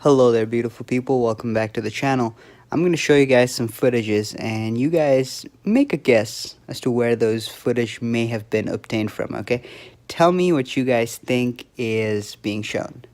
Hello there, beautiful people. Welcome back to the channel. I'm going to show you guys some footages, and you guys make a guess as to where those footage may have been obtained from, okay? Tell me what you guys think is being shown.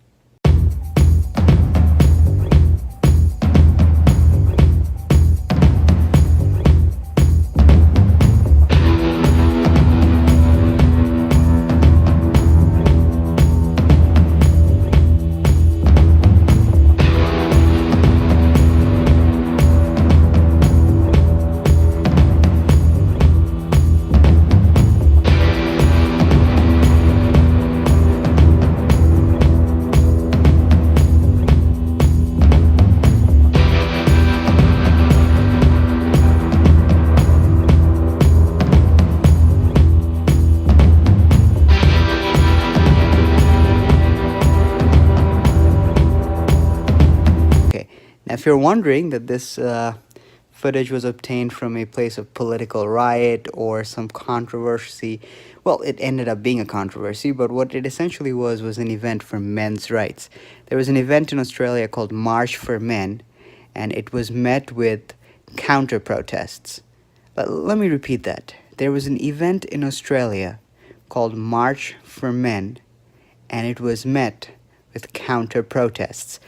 Now, if you're wondering that this footage was obtained from a place of political riot or some controversy, well, it ended up being a controversy, but what it essentially was an event for men's rights. There was an event in Australia called March for Men, and it was met with counter protests. Let me repeat that. There was an event in Australia called March for Men, and it was met with counter protests.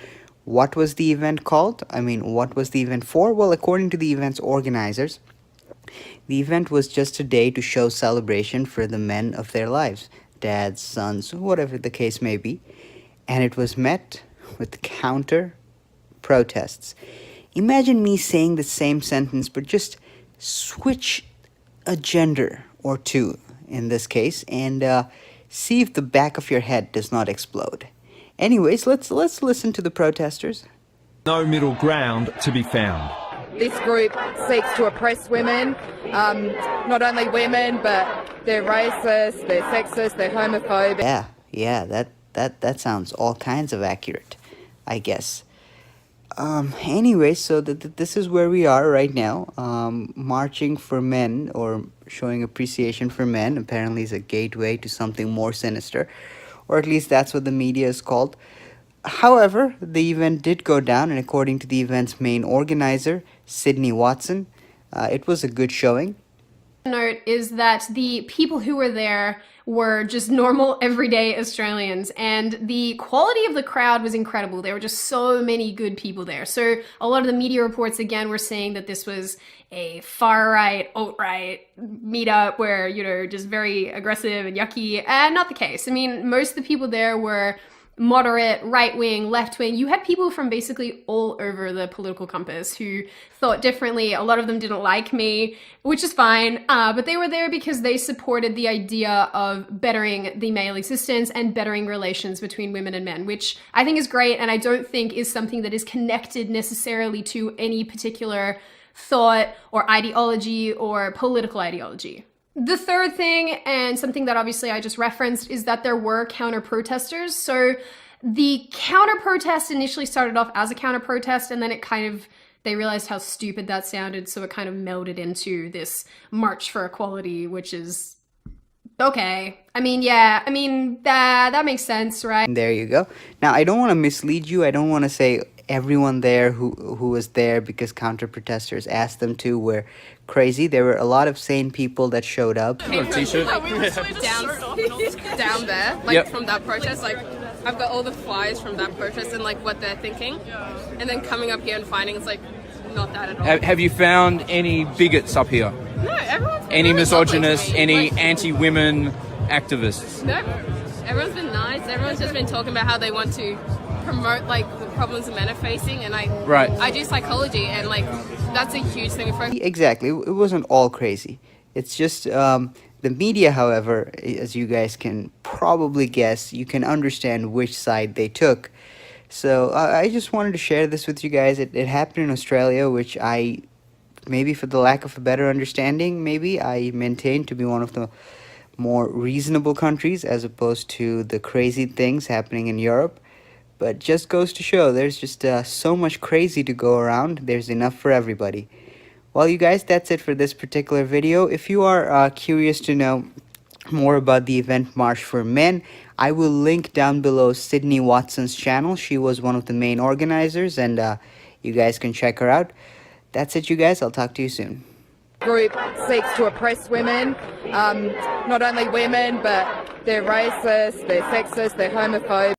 What was the event called? What was the event for? Well, according to the event's organizers, the event was just a day to show celebration for the men of their lives, dads, sons, whatever the case may be, and it was met with counter protests. Imagine me saying the same sentence, but just switch a gender or two in this case, and see if the back of your head does not explode. Anyways, let's listen to the protesters. No middle ground to be found. This group seeks to oppress women, not only women, but they're racist, they're sexist, they're homophobic. Yeah, that sounds all kinds of accurate, I guess. Anyway, so this is where we are right now. Marching for men, or showing appreciation for men, apparently is a gateway to something more sinister, or at least that's what the media is called. However, the event did go down, and according to the event's main organizer, Sydney Watson, it was a good showing. Note is that the people who were there were just normal everyday Australians, and the quality of the crowd was incredible. There were just so many good people there. So a lot of the media reports again were saying that this was a far-right, alt-right meetup where, just very aggressive and yucky, and not the case. Most of the people there were moderate, right-wing, left-wing. You had people from basically all over the political compass who thought differently. A lot of them didn't like me, which is fine, but they were there because they supported the idea of bettering the male existence and bettering relations between women and men, which I think is great, and I don't think is something that is connected necessarily to any particular thought or ideology or political ideology. The third thing, and something that obviously I just referenced, is that there were counter-protesters. So the counter-protest initially started off as a counter-protest, and then they realized how stupid that sounded, so it kind of melded into this march for equality, which is okay. That makes sense, right? There you go. Now, I don't want to mislead you. I don't want to say everyone there who was there because counter-protesters asked them to were crazy. There were a lot of sane people that showed up. We were down there, from that protest. I've got all the flyers from that protest and what they're thinking, and then coming up here and finding it's not that at all. Have you found any bigots up here? No, everyone's been any really misogynists, lovely to me. any anti-women activists? No, everyone's been nice. Everyone's just been talking about how they want to promote the problems that men are facing, and I do psychology, and that's a huge thing for Exactly. It wasn't all crazy. It's just the media, however, as you guys can probably guess, you can understand which side they took. So I just wanted to share this with you guys. It happened in Australia, which maybe for the lack of a better understanding, maybe I maintain to be one of the more reasonable countries as opposed to the crazy things happening in Europe. But just goes to show there's just so much crazy to go around. There's enough for everybody. Well, you guys, that's it for this particular video. If you are curious to know more about the event March for Men, I will link down below Sydney Watson's channel. She was one of the main organizers, and you guys can check her out. That's it, you guys. I'll talk to you soon. Group seeks to oppress women, not only women, but they're racist, they're sexist, they're homophobic.